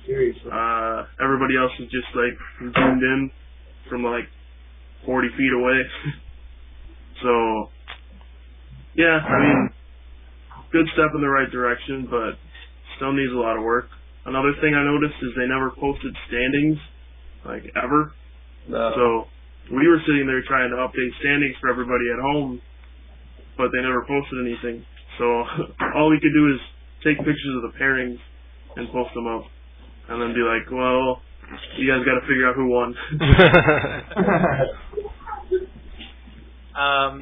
Seriously. Everybody else is just like zoomed in from like 40 feet away. So, yeah, I mean, good step in the right direction, but still needs a lot of work. Another thing I noticed is they never posted standings, like, ever. No. So, we were sitting there trying to update standings for everybody at home, but they never posted anything. So, all we could do is take pictures of the pairings and post them up. And then be like, well, you guys got to figure out who won.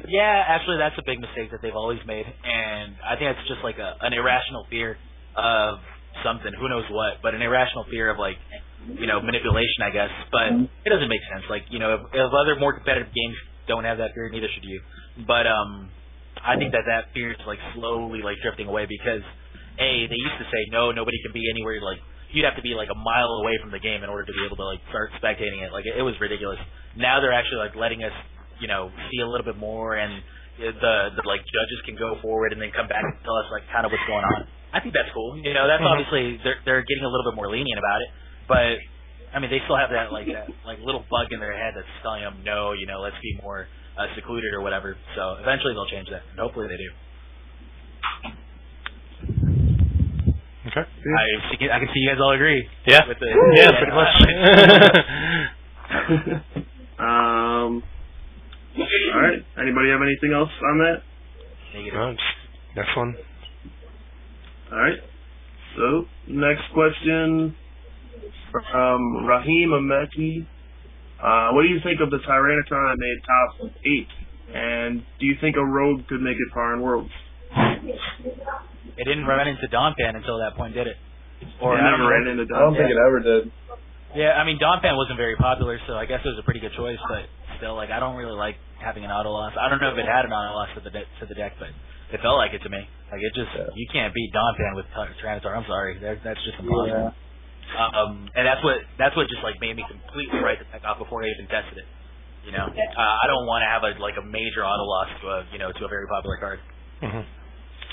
Yeah, actually, that's a big mistake that they've always made, and I think it's just like an irrational fear of something, who knows what, but an irrational fear of like, manipulation, I guess. But it doesn't make sense. Like, if other more competitive games don't have that fear, neither should you. But I think that fear is like slowly like drifting away because they used to say no, nobody can be anywhere like. You'd have to be like a mile away from the game in order to be able to like start spectating it. Like it was ridiculous. Now they're actually like letting us, see a little bit more, and the like judges can go forward and then come back and tell us like kind of what's going on. I think that's cool. That's obviously they're getting a little bit more lenient about it, but I mean they still have that like little bug in their head that's telling them no, let's be more secluded or whatever. So eventually they'll change that. And hopefully they do. Okay. I can see you guys all agree. Yeah. With Pretty much. All right. Anybody have anything else on that? No, next one. All right. So next question from Raheem Ameki. What do you think of the Tyranitar that made top 8? And do you think a rogue could make it far in Worlds? It didn't run into Donphan until that point, did it? Or never ran into Donphan. I don't think it ever did. Yeah, I mean, Donphan wasn't very popular, so I guess it was a pretty good choice, but still, like, I don't really like having an auto loss. I don't know if it had an auto loss to the deck, but it felt like it to me. Like, it just, you can't beat Donphan with Tyranitar. I'm sorry. That's just impossible. Yeah. And that's what just, like, made me completely write the deck off before I even tested it. I don't want to have a major auto loss to a very popular card. Mm-hmm.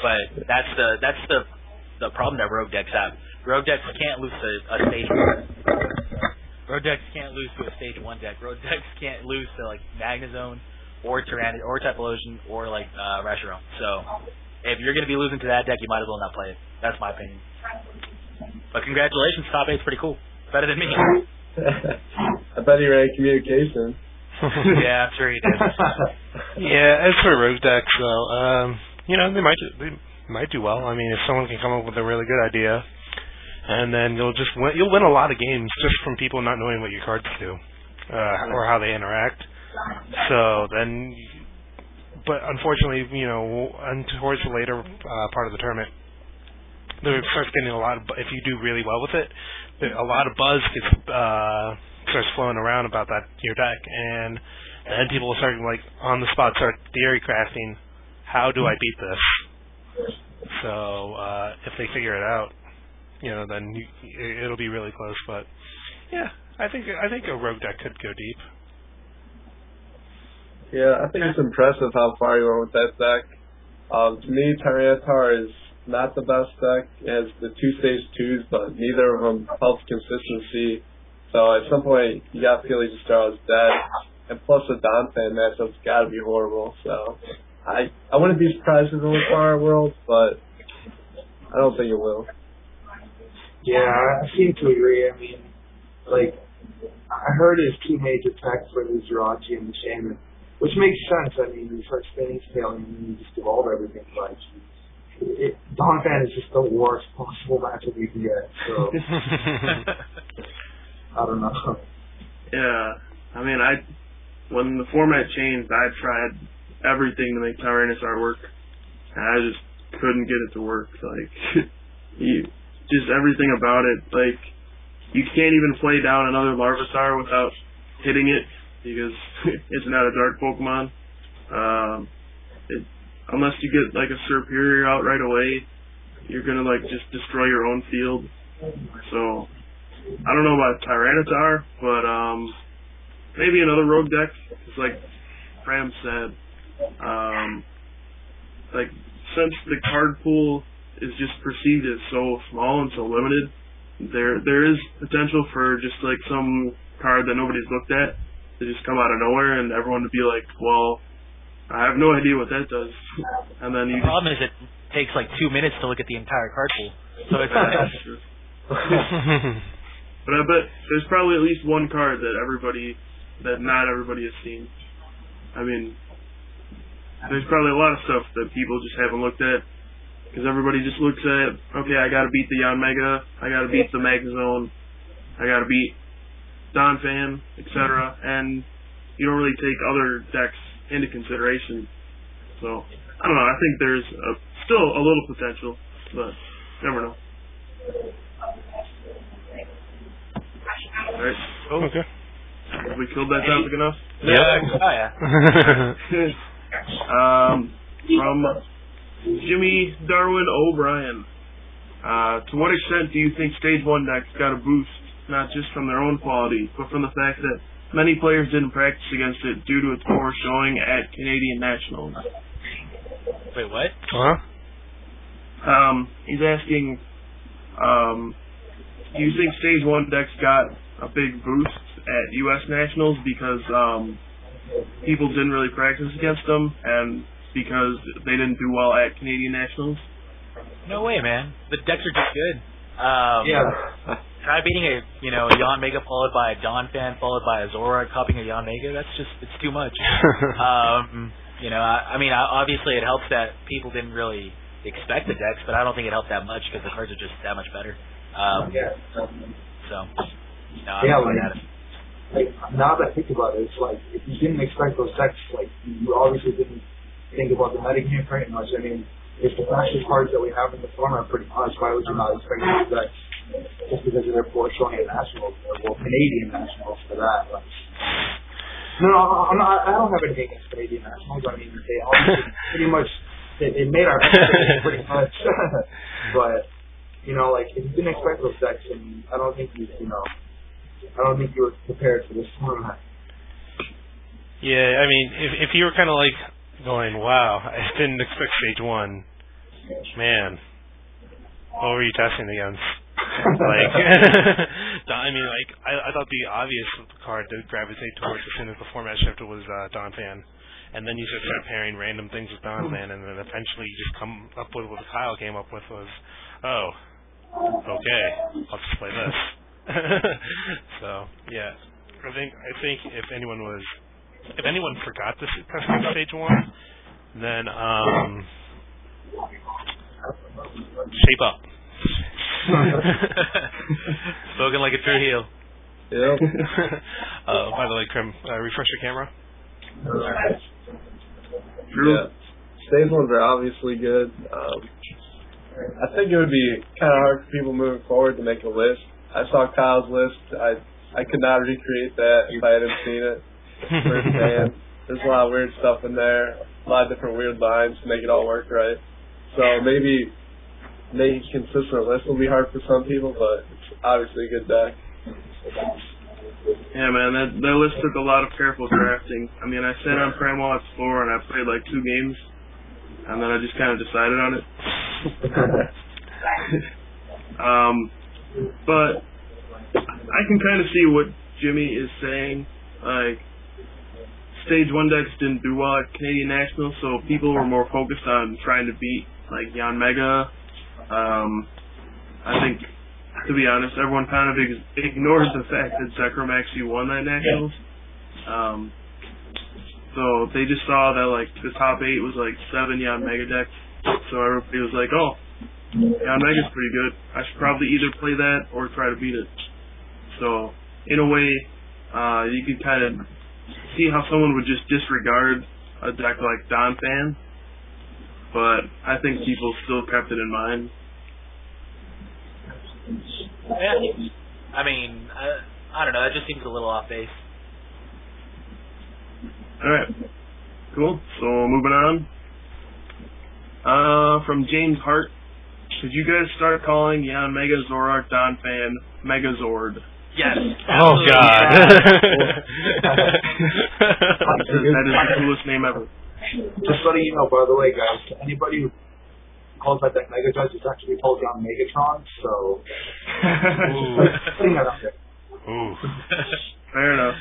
But that's the problem that Rogue decks have. Rogue decks can't lose to a stage 1. Rogue decks can't lose to a stage 1 deck. Rogue decks can't lose to like Magnezone or Tyranitar or Typhlosion or like Reshiram. So if you're going to be losing to that deck, you might as well not play it. That's my opinion. But congratulations, top 8's pretty cool. Better than me. I bet he ran communication. Yeah, I'm sure he did. Yeah, as for Rogue decks, though, they might do well. I mean, if someone can come up with a really good idea, and then you'll win a lot of games just from people not knowing what your cards do or how they interact. So then, but unfortunately, and towards the later part of the tournament, there starts getting a lot of. If you do really well with it, a lot of buzz starts flowing around about your deck, and then people will start like on the spot start theory crafting. How do I beat this? So if they figure it out, then it'll be really close. But yeah, I think a Rogue deck could go deep. Yeah, I think it's impressive how far you went with that deck. To me, Tyranitar is not the best deck. It has the 2 stage 2s, but neither of them helps consistency. So at some point, you got to feel like Star's dead. And plus the Donphan matchup's got to be horrible. So I wouldn't be surprised if it went far in Worlds, but I don't think it will. Yeah, I seem to agree. I mean, like, I heard his teammates attack for the Zerachi and the Shaman, which makes sense. I mean, you start spinning scaling and you just evolve everything. Like, Donphan is just the worst possible matchup you can get. So, I don't know. Yeah, I mean, when the format changed, I tried everything to make Tyranitar work, and I just couldn't get it to work. Like, just everything about it. Like, you can't even play down another Larvitar without hitting it because it's not a dark Pokemon. Unless you get like a Serperior out right away, you're gonna like just destroy your own field. So I don't know about Tyranitar, but maybe another Rogue deck. It's like Pram said. Like, since the card pool is just perceived as so small and so limited, there is potential for just like some card that nobody's looked at to just come out of nowhere and everyone to be like, well, I have no idea what that does. And then the problem is it takes like 2 minutes to look at the entire card pool. So it's But I bet there's probably at least one card that not everybody has seen. I mean, there's probably a lot of stuff that people just haven't looked at because everybody just looks at, okay, I got to beat the Yanmega, I got to beat the Magazone, I got to beat Donphan, etc. And you don't really take other decks into consideration. So I don't know. I think there's still a little potential, but never know. All right. Oh, okay. Have we killed that topic enough? Yeah. Oh yeah. From Jimmy Darwin O'Brien. To what extent do you think Stage 1 decks got a boost, not just from their own quality, but from the fact that many players didn't practice against it due to its poor showing at Canadian Nationals? Wait, what? Huh? He's asking, do you think Stage 1 decks got a big boost at U.S. Nationals because people didn't really practice against them and because they didn't do well at Canadian Nationals? No way, man. The decks are just good. Yeah. Try beating a Yanmega followed by a Donphan followed by a Zoroark copying a Yanmega. It's too much. I mean, obviously it helps that people didn't really expect the decks, but I don't think it helped that much because the cards are just that much better. So, no, like now that I think about it, it's like if you didn't expect those decks, like you obviously didn't think about the metagame very much. I mean, if the fastest cards that we have in the format are pretty much, why would you not expect those decks just because of their poor showing at nationals, or Canadian nationals for that? Like, no, I don't have anything against Canadian nationals. I mean, they obviously pretty much they made our pretty much, but like if you didn't expect those decks, and I don't think you were prepared for this format. Yeah, I mean, if you were kind of like going, wow, I didn't expect Stage 1, man, what were you testing against? Like, I mean, like, I thought the obvious card to gravitate towards as soon as the format shifted was Donphan. And then you just start pairing random things with Donphan, and then eventually you just come up with what Kyle came up with was, oh, okay, I'll just play this. So yeah, I think if anyone forgot to test on Stage 1, then shape up. Spoken like a true heel. Yep. By the way, Krim, refresh your camera. True. Yeah. Stage 1s are obviously good. I think it would be kind of hard for people moving forward to make a list. I saw Kyle's list. I could not recreate that if I hadn't seen it firsthand. There's a lot of weird stuff in there, a lot of different weird lines to make it all work right. So maybe making a consistent list will be hard for some people, but it's obviously a good deck. Yeah, man, that list took a lot of careful drafting. I mean, I sat on Cranwallet's floor and I played like 2 games, and then I just kind of decided on it. But I can kind of see what Jimmy is saying. Like, Stage 1 decks didn't do well at Canadian Nationals, so people were more focused on trying to beat, like, Yanmega. I think, to be honest, everyone kind of ignores the fact that Zekrom actually won that Nationals. So they just saw that, like, the top 8 was, like, 7 Yanmega decks. So everybody was like, oh, Yanmega's pretty good. I should probably either play that or try to beat it. So, in a way, you could kind of see how someone would just disregard a deck like Donphan, but I think people still kept it in mind. Yeah. I mean, I don't know. That just seems a little off base. Alright. Cool. So, moving on. From James Hart. Should you guys start calling Yanmega, Zoroark, Donphan Megazord? Yes. Oh, God. That is the coolest name ever. Just letting you know, by the way, guys, to anybody who calls that deck Mega Judge, it's actually Polygon Megatron, so putting that up there. Ooh. Fair enough.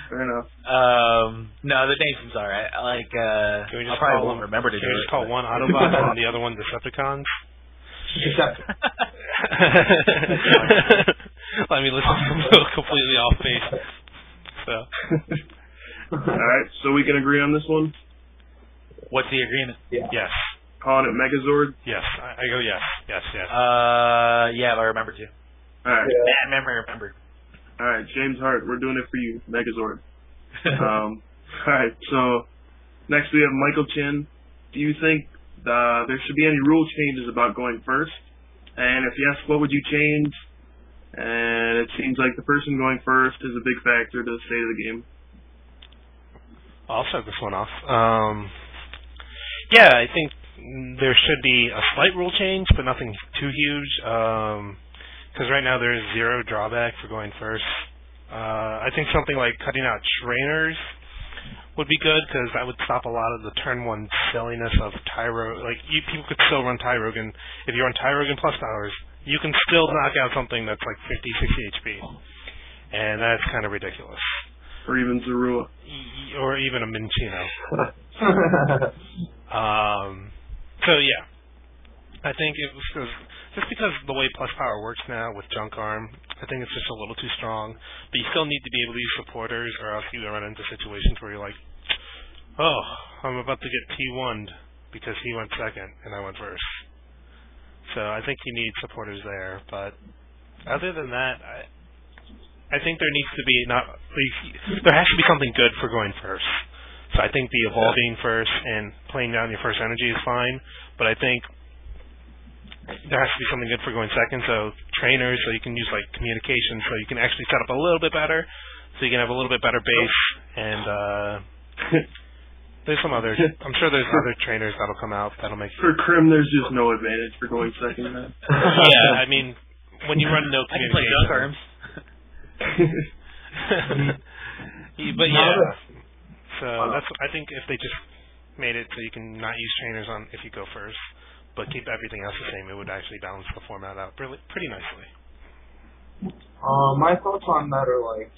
No, the name seems alright. Like, Can we I just probably won't remember to do Can we it. just call one Autobot and the other one Decepticons? I mean, listen, completely off base. So. Alright, so we can agree on this one? What's the agreement? Yeah. Yes. Calling it Megazord? Yes. I go yes. Yes. Yeah, I remember to. Alright. Yeah. Bad memory, remember. Alright, James Hart, we're doing it for you, Megazord. Alright, so next we have Michael Chin. Do you think there should be any rule changes about going first? And if yes, what would you change? And it seems like the person going first is a big factor to the state of the game. I'll start this one off. Yeah, I think there should be a slight rule change, but nothing too huge. Because right now there is 0 drawback for going first. I think something like cutting out trainers would be good, because that would stop a lot of the turn 1 silliness of Tyro. Like, people could still run Tyrogan. If you run Tyrogan plus powers, you can still knock out something that's like 50, 60 HP. And that's kind of ridiculous. Or even Zorua. Or even a Minchino. So yeah, I think it was just because the way plus power works now with Junk Arm, I think it's just a little too strong. But you still need to be able to use supporters, or else you run into situations where you're like, oh, I'm about to get T1'd because he went second and I went first. So I think you need supporters there. But other than that, I think there needs to be there has to be something good for going first. So I think the evolving first and playing down your first energy is fine, but I think there has to be something good for going second. So trainers, so you can use like communication, so you can actually set up a little bit better, so you can have a little bit better base. And there's some other. I'm sure there's other trainers that'll come out that'll make. For Krim, there's just no advantage for going second. Man. Yeah, I mean, when you run no communication. I can play Junk Arms. But yeah. So that's. I think if they just made it so you can not use trainers on if you go first, but keep everything else the same, it would actually balance the format out pretty nicely. My thoughts on that are like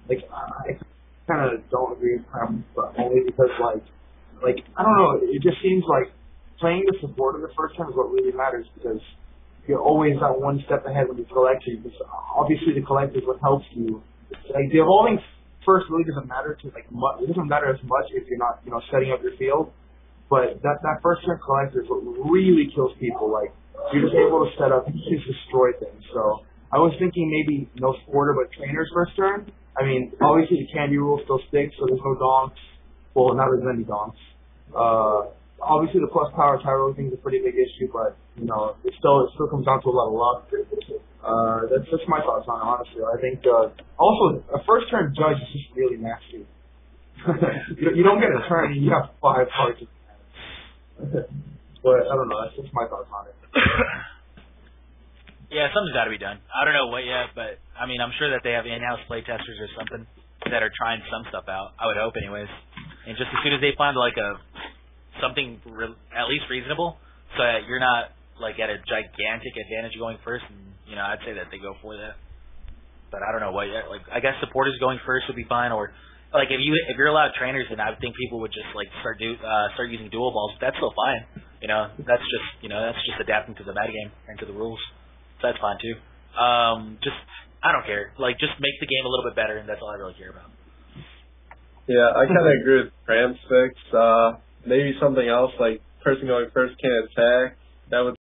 I kind of don't agree with him, but only because like I don't know. It just seems like playing the supporter the first time is what really matters, because you're always that one step ahead when you collect. Because obviously the collect is what helps you. Like the evolving first really doesn't matter to it doesn't matter as much if you're not setting up your field. But that first turn collector is what really kills people. Like you're just able to set up and just destroy things. So I was thinking maybe no supporter but trainers first turn. I mean, obviously the candy rule still sticks, so there's no donks. Well, not as many donks. Obviously the plus power Tyro thing is a pretty big issue, but it still comes down to a lot of luck. That's just my thoughts on it, honestly. I think also a first turn judge is just really nasty. You don't get a turn and you have 5 cards. But I don't know, that's just my thoughts on it. Yeah, something's got to be done. I don't know what yet, but I mean, I'm sure that they have in-house play testers or something that are trying some stuff out. I would hope, anyways. And just as soon as they find like something at least reasonable, so that you're not like at a gigantic advantage going first, and I'd say that they go for that. But I don't know what yet. Like I guess supporters going first would be fine, or like if you're allowed trainers, then I would think people would just like start using dual balls. But that's still fine. That's just adapting to the metagame and to the rules. So that's fine too. I don't care. Like just make the game a little bit better, and that's all I really care about. Yeah, I kind of agree with Bram's fix. Maybe something else like person going first can't attack. That would